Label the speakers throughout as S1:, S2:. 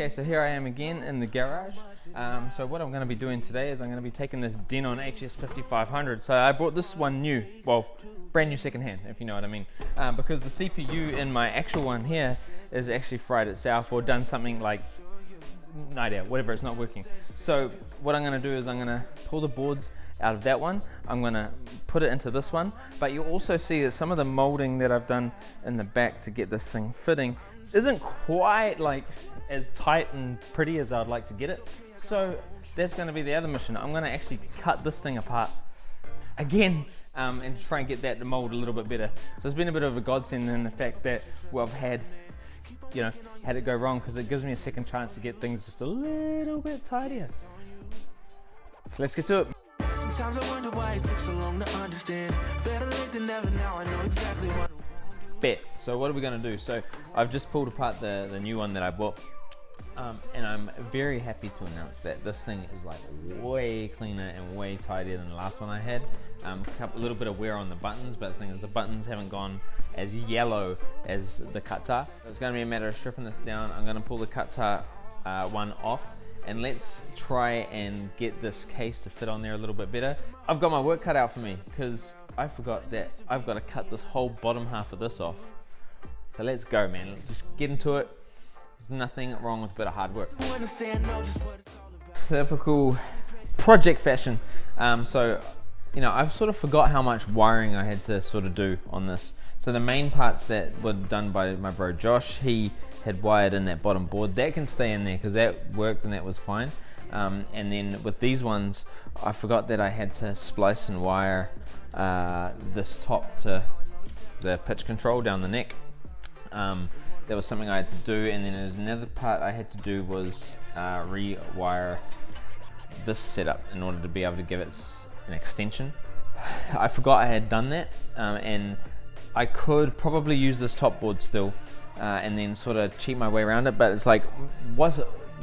S1: Okay, so here I am again in the garage. So what I'm going to be doing today is I'm going to be taking this Denon HS5500. So I bought this one new, well, brand new secondhand, if you know what I mean, because the CPU in my actual one here is actually fried itself or done something like, no idea, whatever, it's not working. So what I'm going to do is I'm going to pull the boards out of that one, I'm going to put it into this one, but you'll also see that some of the molding that I've done in the back to get this thing fitting isn't quite like as tight and pretty as I'd like to get it. So that's going to be the other mission. I'm going to actually cut this thing apart again and try and get that to mold a little bit better. So it's been a bit of a godsend in the fact that, well, I've had it go wrong, because it gives me a second chance to get things just a little bit tidier. So let's get to it. Sometimes I wonder why it took so long to understand. Better late than never, now I know exactly what. Bet. So what are we going to do? So I've just pulled apart the new one that I bought, and I'm very happy to announce that this thing is like way cleaner and way tidier than the last one I had. A little bit of wear on the buttons, but the thing is the buttons haven't gone as yellow as the Cuttar. It's going to be a matter of stripping this down. I'm going to pull the Cuttar one off, and let's try and get this case to fit on there a little bit better. I've got my work cut out for me, because I forgot that I've got to cut this whole bottom half of this off. So let's go, man. Let's just get into it. There's nothing wrong with a bit of hard work. Typical project fashion. So, I've sort of forgot how much wiring I had to sort of do on this. So the main parts that were done by my bro Josh, he had wired in that bottom board. That can stay in there because that worked and that was fine. And then with these ones, I forgot that I had to splice and wire this top to the pitch control down the neck. That was something I had to do, and then there's another part I had to do was rewire this setup in order to be able to give it an extension. I forgot I had done that, and I could probably use this top board still and then sort of cheat my way around it, but it's like,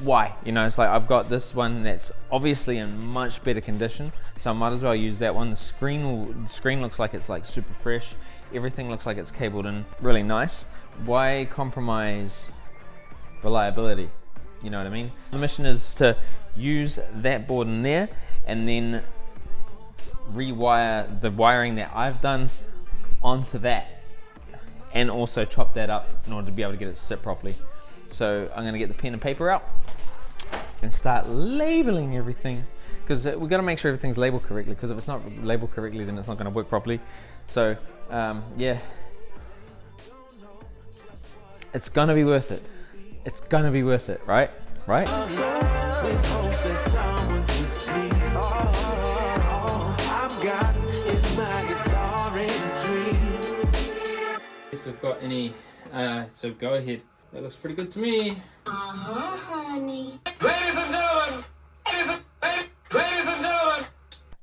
S1: why? It's like I've got this one that's obviously in much better condition, so I might as well use that one. The screen looks like it's like super fresh. Everything looks like it's cabled in really nice. Why compromise reliability? You know what I mean? The mission is to use that board in there and then rewire the wiring that I've done onto that, and also chop that up in order to be able to get it to sit properly. So I'm going to get the pen and paper out and start labeling everything, because we've got to make sure everything's labeled correctly, because if it's not labeled correctly then it's not going to work properly. So yeah, it's going to be worth it. It's going to be worth it, right? If we've got any, so go ahead. That looks pretty good to me. Honey. Ladies and gentlemen! Ladies and gentlemen!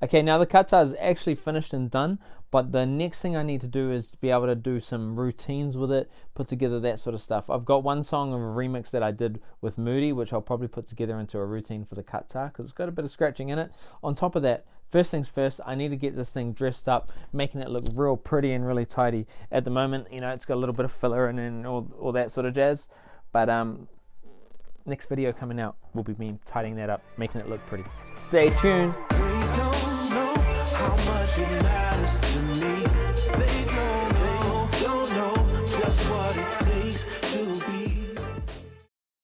S1: Okay, now the Cuttar is actually finished and done, but the next thing I need to do is be able to do some routines with it, put together that sort of stuff. I've got one song of a remix that I did with Moody, which I'll probably put together into a routine for the Cuttar, because it's got a bit of scratching in it. On top of that, first things first, I need to get this thing dressed up, making it look real pretty and really tidy. At the moment, it's got a little bit of filler and all that sort of jazz. But next video coming out will be me tidying that up, making it look pretty. Stay tuned. They don't know how much it matters to me. They don't